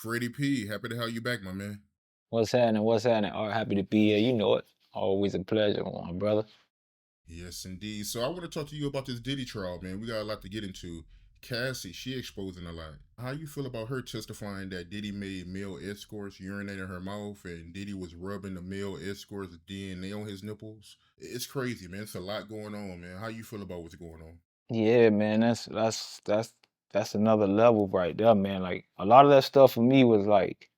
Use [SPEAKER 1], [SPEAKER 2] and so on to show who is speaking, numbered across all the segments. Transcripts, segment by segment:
[SPEAKER 1] Freddy P, happy to have you back, my man.
[SPEAKER 2] What's happening? What's happening? Oh, happy to be here. You know it. Always a pleasure, my brother.
[SPEAKER 1] Yes, indeed. So I want to talk to you about this Diddy trial, man. We got a lot to get into. Cassie, she exposing a lot. How you feel about her testifying that Diddy made male escorts urinate in her mouth and Diddy was rubbing the male escorts DNA on his nipples? It's crazy, man. It's a lot going on, man. How you feel about what's going on?
[SPEAKER 2] Yeah, man. That's another level right there, man. Like a lot of that stuff for me was like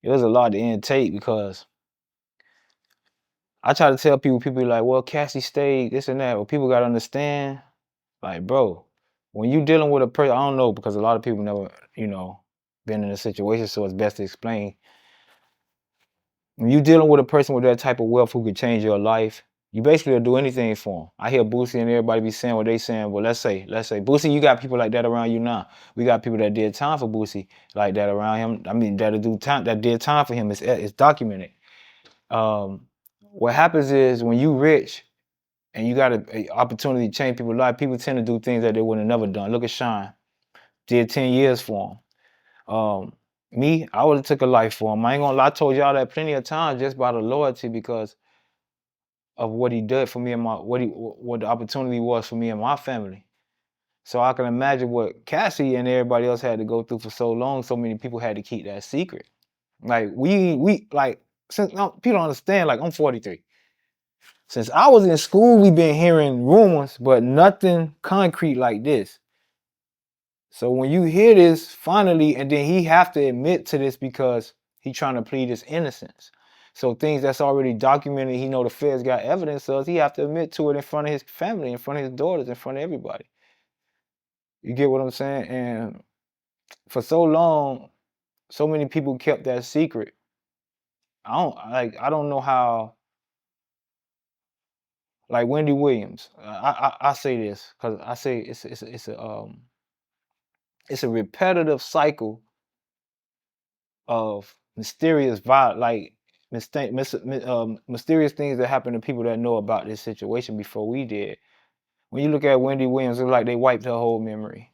[SPEAKER 2] it was a lot to intake because I try to tell people be like, well, Cassie stayed, this and that. Well, people gotta understand, like, bro, when you dealing with a person, I don't know, because a lot of people never, been in a situation, so it's best to explain. When you dealing with a person with that type of wealth who could change your life, you basically will do anything for them. I hear Boosie and everybody be saying what they saying. Well, let's say, Boosie, you got people like that around you now. We got people that did time for Boosie like that around him. I mean, that did time for him. It's documented. Um, what happens is when you rich and you got a opportunity to change people's life, people tend to do things that they would have never done. Look at Sean, did 10 years for him. Me, I would have took a life for him. I ain't gonna lie, I told y'all that plenty of times just by the loyalty because of what he did for me and what the opportunity was for me and my family. So I can imagine what Cassie and everybody else had to go through for so long. So many people had to keep that secret. Like we like since no, people don't understand. Like I'm 43. Since I was in school, we've been hearing rumors, but nothing concrete like this. So when you hear this finally, and then he have to admit to this because he trying to plead his innocence. So things that's already documented, he know the feds got evidence of, he have to admit to it in front of his family, in front of his daughters, in front of everybody. You get what I'm saying? And for so long, so many people kept that secret. I don't know how, like Wendy Williams. I say this because I say it's a repetitive cycle of mysterious like mysterious things that happen to people that know about this situation before we did. When you look at Wendy Williams, it's like they wiped her whole memory.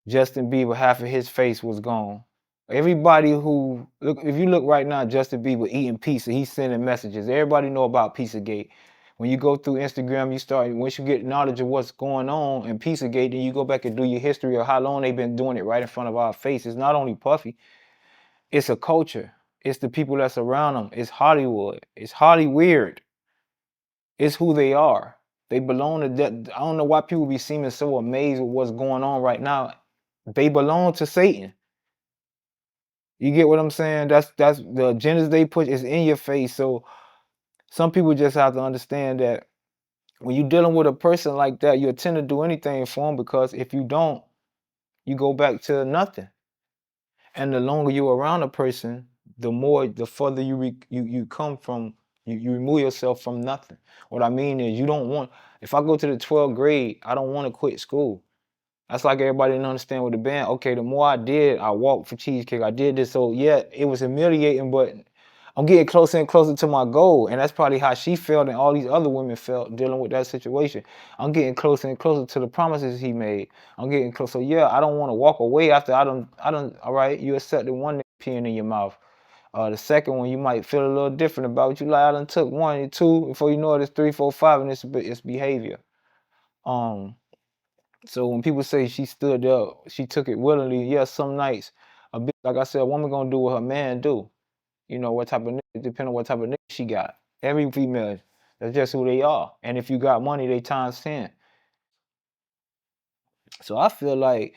[SPEAKER 2] Justin Bieber, half of his face was gone. Everybody who look, if you look right now, Justin Bieber eating pizza, he's sending messages. Everybody know about Pizzagate. When you go through Instagram, once you get knowledge of what's going on in Pizzagate, then you go back and do your history of how long they've been doing it right in front of our faces. Not only Puffy, it's a culture. It's the people that's around them. It's Hollywood. It's Hollyweird. It's who they are. They belong to that. I don't know why people be seeming so amazed with what's going on right now. They belong to Satan. You get what I'm saying? That's the agendas they push is in your face. So some people just have to understand that when you're dealing with a person like that, you tend to do anything for them because if you don't, you go back to nothing. And the longer you're around a person, the further you come from, you remove yourself from nothing. What I mean is you don't want, if I go to the 12th grade, I don't want to quit school. That's like everybody didn't understand with the band. Okay, the more I did, I walked for cheesecake. I did this. So yeah, it was humiliating, but I'm getting closer and closer to my goal. And that's probably how she felt and all these other women felt dealing with that situation. I'm getting closer and closer to the promises he made. I'm getting close. So yeah, I don't want to walk away after I don't, all right, you accepted one peeing in your mouth. The second one you might feel a little different about. You like, I done took one and two, before you know it, it's three, four, five, and it's behavior. Um, so when people say she stood there, she took it willingly. Yeah, some nights, a bitch, like I said, a woman gonna do what her man do. You know what type of nigga, depending on what type of nigga she got. Every female, that's just who they are. And if you got money, they times 10. So I feel like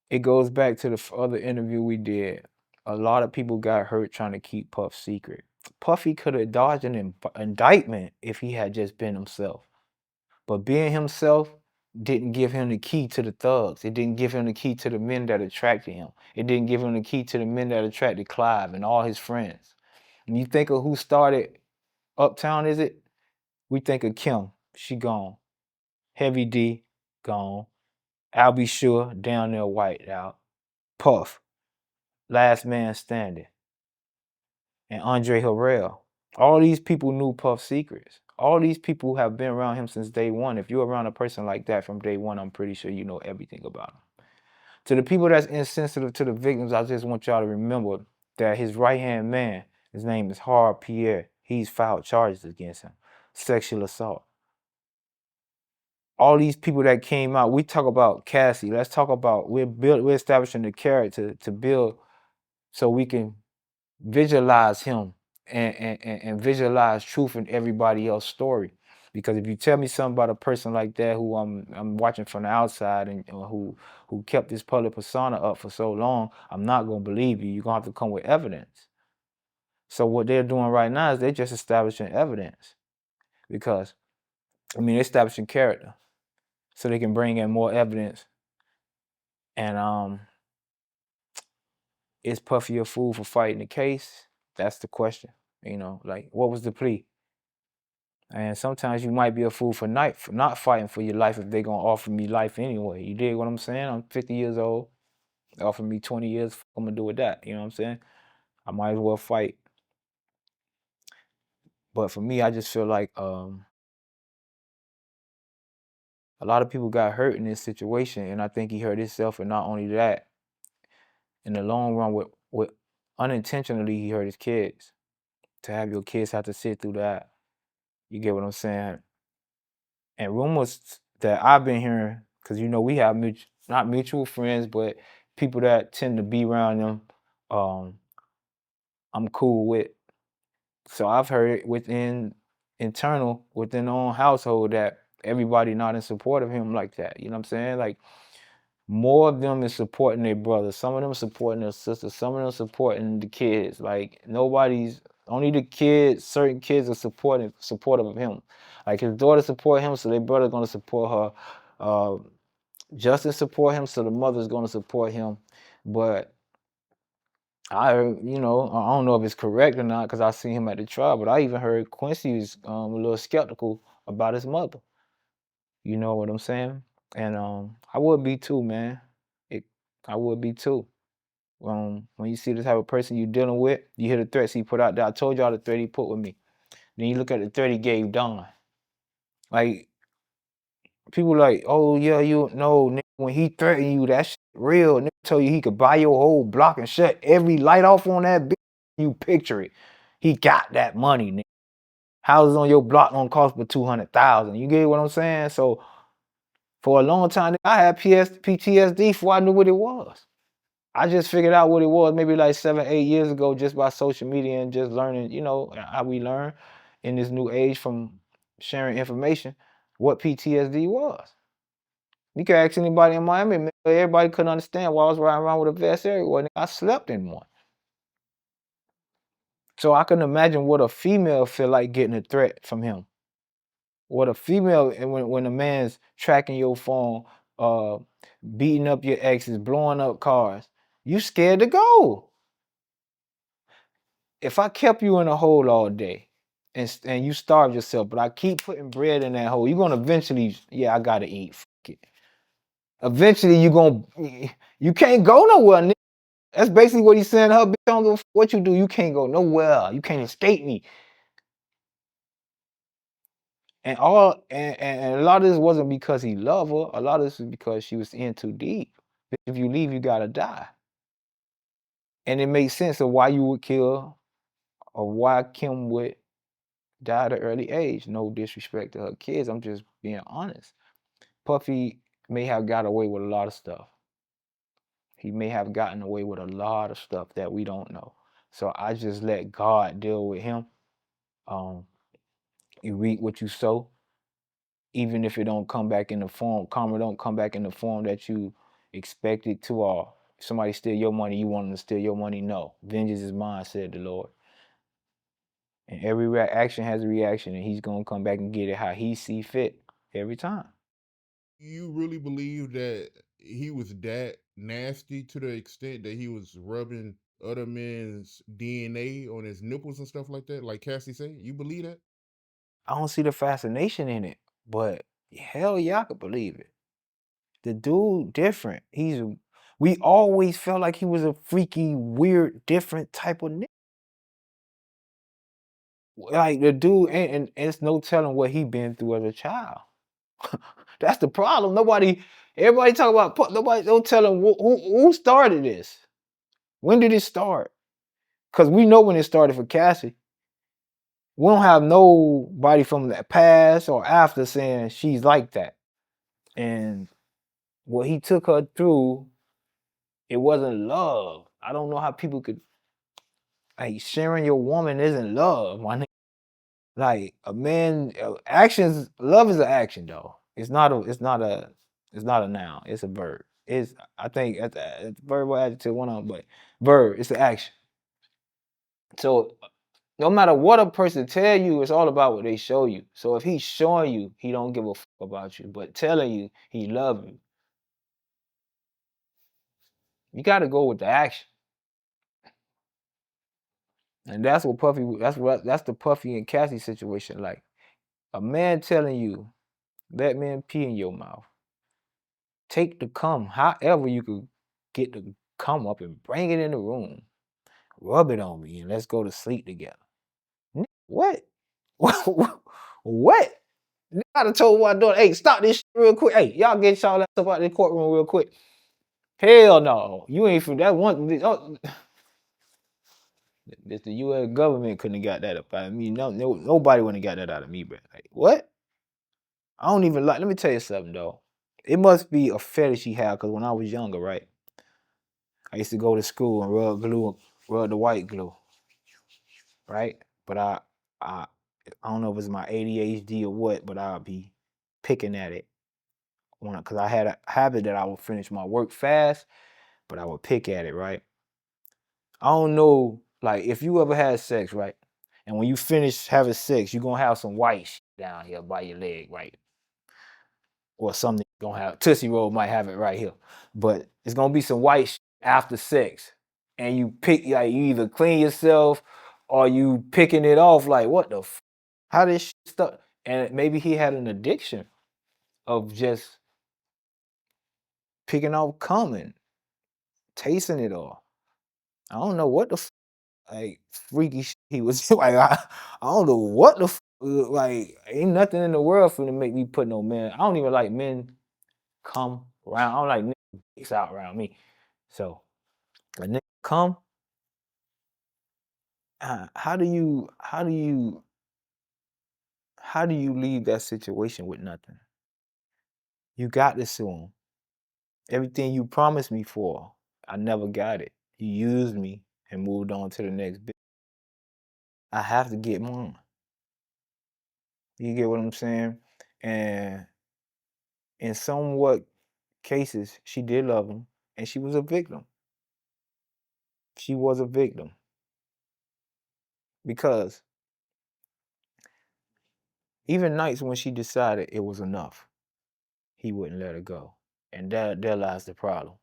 [SPEAKER 2] it goes back to the other interview we did. A lot of people got hurt trying to keep Puff secret. Puffy could have dodged an indictment if he had just been himself. But being himself didn't give him the key to the thugs. It didn't give him the key to the men that attracted him. It didn't give him the key to the men that attracted Clive and all his friends. When you think of who started Uptown, is it? We think of Kim. She gone. Heavy D, gone. Albie Sure, down there white out. Puff, last man standing. And Andre Harrell. All these people knew Puff's secrets. All these people have been around him since day one. If you're around a person like that from day one, I'm pretty sure you know everything about him. To the people that's insensitive to the victims, I just want y'all to remember that his right-hand man, his name is Hard Pierre. He's filed charges against him. Sexual assault. All these people that came out, we talk about Cassie. Let's talk about we're establishing the character to build so we can visualize him and visualize truth in everybody else's story. Because if you tell me something about a person like that who I'm watching from the outside and who kept this public persona up for so long, I'm not gonna believe you. You're gonna have to come with evidence. So what they're doing right now is they're just establishing evidence. Because they're establishing character. So they can bring in more evidence. And is Puffy a fool for fighting the case? That's the question. Like, what was the plea? And sometimes you might be a fool for not fighting for your life if they're gonna offer me life anyway. You dig what I'm saying? I'm 50 years old. They offer me 20 years, I'm gonna do with that. You know what I'm saying? I might as well fight. But for me, I just feel like a lot of people got hurt in this situation, and I think he hurt himself, and not only that, in the long run, with unintentionally he hurt his kids. To have your kids have to sit through that, you get what I'm saying? And rumors that I've been hearing, because we have not mutual friends, but people that tend to be around them, I'm cool with. So I've heard within their own household, that everybody not in support of him like that. You know what I'm saying? Like, more of them is supporting their brothers. Some of them supporting their sisters. Some of them supporting the kids. Like, only the kids, certain kids are supportive of him. Like, his daughter support him, so their brother's gonna support her. Justin support him, so the mother's gonna support him. But I don't know if it's correct or not, because I seen him at the trial, but I even heard Quincy was a little skeptical about his mother. You know what I'm saying? And I would be too, man. I would be too. When you see the type of person you're dealing with, you hear the threats he put out there. I told y'all the threat he put with me. Then you look at the threat he gave Don. Like, people like, oh yeah, nigga, when he threatened you, that shit real. Nigga told you he could buy your whole block and shut every light off on that bitch. You picture it. He got that money, nigga. Houses on your block don't cost but 200,000. You get what I'm saying? So for a long time, I had PTSD before I knew what it was. I just figured out what it was maybe like 7, 8 years ago, just by social media and just learning, how we learn in this new age from sharing information, what PTSD was. You can ask anybody in Miami, man, everybody couldn't understand why I was riding around with a vest everywhere. I slept in one. So I can imagine what a female feel like getting a threat from him. What a female, and when a man's tracking your phone, uh, beating up your exes, blowing up cars, you scared to go. If I kept you in a hole all day and you starve yourself, but I keep putting bread in that hole, you're gonna eventually, I gotta eat. Fuck it. Eventually you can't go nowhere, nigga. That's basically what he's saying to her. Bitch, I don't give a fuck what you do, you can't go nowhere. You can't escape me. And a lot of this wasn't because he loved her. A lot of this was because she was in too deep. If you leave, you gotta die. And it makes sense of why you would kill, or why Kim would die at an early age. No disrespect to her kids. I'm just being honest. Puffy may have got away with a lot of stuff. He may have gotten away with a lot of stuff that we don't know. So I just let God deal with him. You reap what you sow. Even if it don't come back in the form, karma don't come back in the form that you expect it to. Or somebody steal your money, you want them to steal your money. No, vengeance is mine, said the Lord. And every action has a reaction, and he's gonna come back and get it how he see fit every time.
[SPEAKER 1] You really believe that he was that nasty to the extent that he was rubbing other men's DNA on his nipples and stuff like that? Like Cassie said, you believe that?
[SPEAKER 2] I don't see the fascination in it, but hell yeah, I could believe it. The dude different. We always felt like he was a freaky, weird, different type of nigga. Like, the dude, and it's no telling what he been through as a child. That's the problem. Everybody talk about, nobody don't tell them who started this. When did it start? Because we know when it started for Cassie. We don't have nobody from the past or after saying she's like that. And what he took her through, it wasn't love. I don't know how people could, like, sharing your woman isn't love, my nigga. Like, a man, actions, love is an action, though. It's not a noun. It's a verb. I think it's verb or adjective, one of them, but verb. It's an action. So no matter what a person tell you, it's all about what they show you. So if he's showing you he don't give a fuck about you, but telling you he love you, you got to go with the action. And that's what that's the Puffy and Cassie situation. Like, a man telling you, let man pee in your mouth. Take the cum, however you could get the cum up and bring it in the room. Rub it on me and let's go to sleep together. What? What? I'd have told my daughter, hey, stop this shit real quick. Hey, y'all get y'all ass up out of the courtroom real quick. Hell no. You ain't from that one. Oh, the U.S. government couldn't have got that up out of me. Nobody wouldn't have got that out of me, bro. Like, what? I don't even like, let me tell you something, though. It must be a fetish he had, because when I was younger, right, I used to go to school and rub the white glue, right? But I don't know if it's my ADHD or what, but I'll be picking at it. Because I had a habit that I would finish my work fast, but I would pick at it, right? I don't know, like, if you ever had sex, right? And when you finish having sex, you're going to have some white shit down here by your leg, right? Or something going to have, Tootsie Roll might have it right here. But it's going to be some white shit after sex. And you like, you either clean yourself or you picking it off, like, what the how this shit stuck? And maybe he had an addiction of just picking off cum, tasting it all. I don't know what the like freaky shit he was like. I don't know what the like. Ain't nothing in the world for to make me put no man. I don't even like men come around. I don't like niggas out around me. So a nigga come. How do you leave that situation with nothing? You got to sue him. Everything you promised me for, I never got it. You used me and moved on to the next bit. I have to get mine. You get what I'm saying? And in somewhat cases, she did love him, and she was a victim. She was a victim because even nights when she decided it was enough, he wouldn't let her go. And there lies the problem.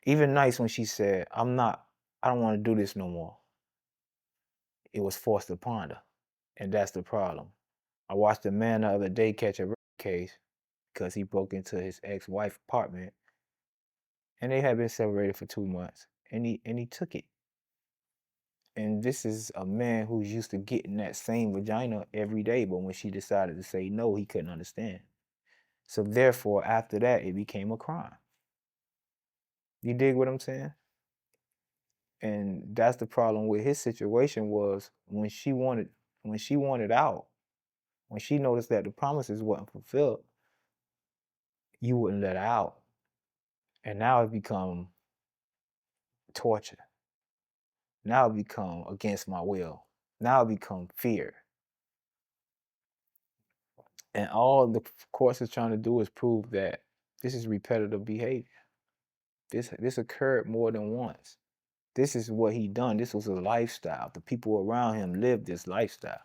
[SPEAKER 2] Even nights when she said, I don't want to do this no more, it was forced upon her. And that's the problem. I watched a man the other day catch a rape case because he broke into his ex-wife's apartment, and they had been separated for 2 months, and he took it. And this is a man who's used to getting that same vagina every day, but when she decided to say no, he couldn't understand. So therefore, after that, it became a crime. You dig what I'm saying? And that's the problem with his situation was when she wanted out, when she noticed that the promises wasn't fulfilled, you wouldn't let her out. And now it become torture. Now it become against my will. Now it become fear. And all the courts is trying to do is prove that this is repetitive behavior. This occurred more than once. This is what he done. This was a lifestyle. The people around him lived this lifestyle.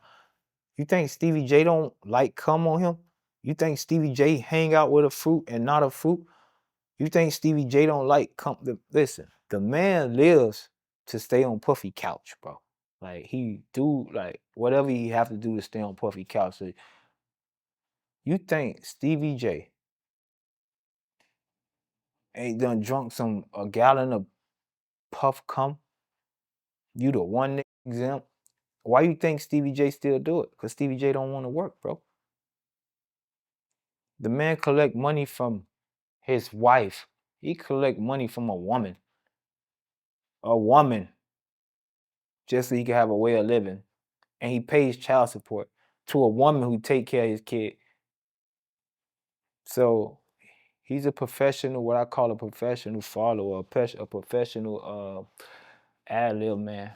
[SPEAKER 2] You think Stevie J don't like cum on him? You think Stevie J hang out with a fruit and not a fruit? You think Stevie J don't like cum? Listen, the man lives to stay on Puffy couch, bro. Like, he do like whatever he have to do to stay on Puffy couch. So you think Stevie J ain't done drunk a gallon of puff cum? You the one exempt. Why you think Stevie J still do it? Because Stevie J don't want to work, bro. The man collect money from his wife. He collect money from a woman. A woman. Just so he can have a way of living. And he pays child support to a woman who take care of his kid. So he's a professional, what I call a professional follower, a professional ad lib man,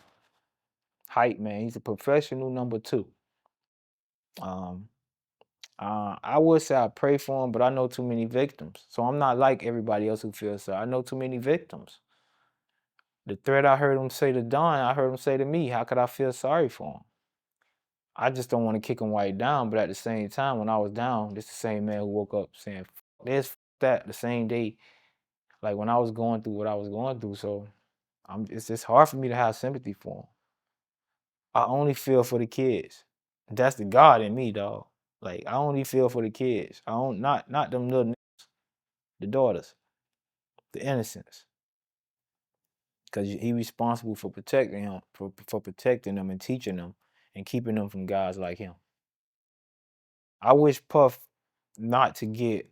[SPEAKER 2] hype man. He's a professional number 2. I would say I pray for him, but I know too many victims. So I'm not like everybody else who feels sorry. I know too many victims. The threat I heard him say to Don, I heard him say to me, how could I feel sorry for him? I just don't want to kick him while he's down, but at the same time, when I was down, this the same man who woke up saying, this, that, the same day, like when I was going through what I was going through. So it's just hard for me to have sympathy for him. I only feel for the kids. That's the God in me, dog. Like I only feel for the kids. I don't not them little niggas, the daughters, the innocents. Cause he responsible for protecting him, for protecting them and teaching them and keeping them from guys like him. I wish Puff not to get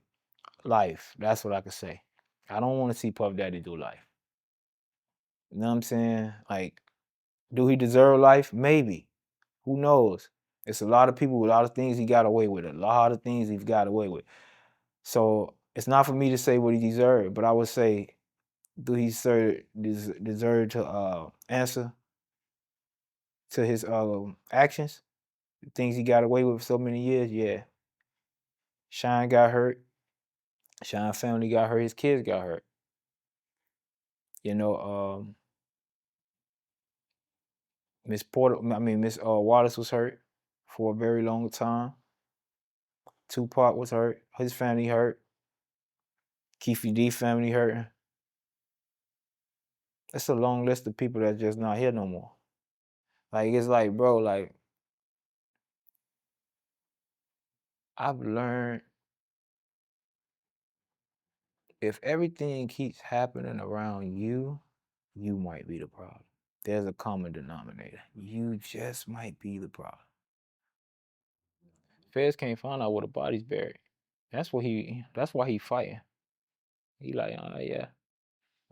[SPEAKER 2] life. That's what I could say. I don't want to see Puff Daddy do life. You know what I'm saying? Like, do he deserve life? Maybe. Who knows? It's a lot of people with a lot of things he got away with. A lot of things he's got away with. So it's not for me to say what he deserved, but I would say, do he deserve to answer to his actions? The things he got away with for so many years? Yeah. Shine got hurt. Shine family got hurt. His kids got hurt. You know, Miss Wallace was hurt for a very long time. Tupac was hurt. His family hurt. Keefy D family hurt. It's a long list of people that's just not here no more. Like it's like, bro, like I've learned if everything keeps happening around you, you might be the problem. There's a common denominator. You just might be the problem. Feds can't find out where the body's buried. That's why he fighting. He like, oh yeah.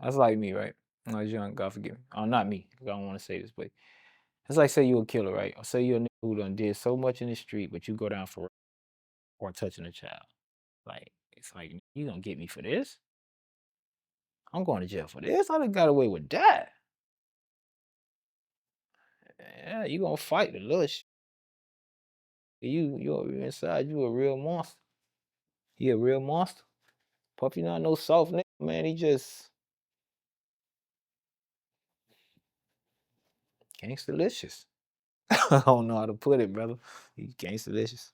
[SPEAKER 2] That's like me, right? When I was young, God forgive me. Not me, because I don't want to say this, but it's like say you a killer, right? Or say you're a nigga who done did so much in the street, but you go down for or touching a child. Like, it's like, you gonna get me for this? I'm going to jail for this. I done got away with that. Yeah, you gonna fight the little shit. You inside, you a real monster. He a real monster. Puppy not no soft nigga, man. He just gangsta-licious. I don't know how to put it, brother. He gangsta-licious.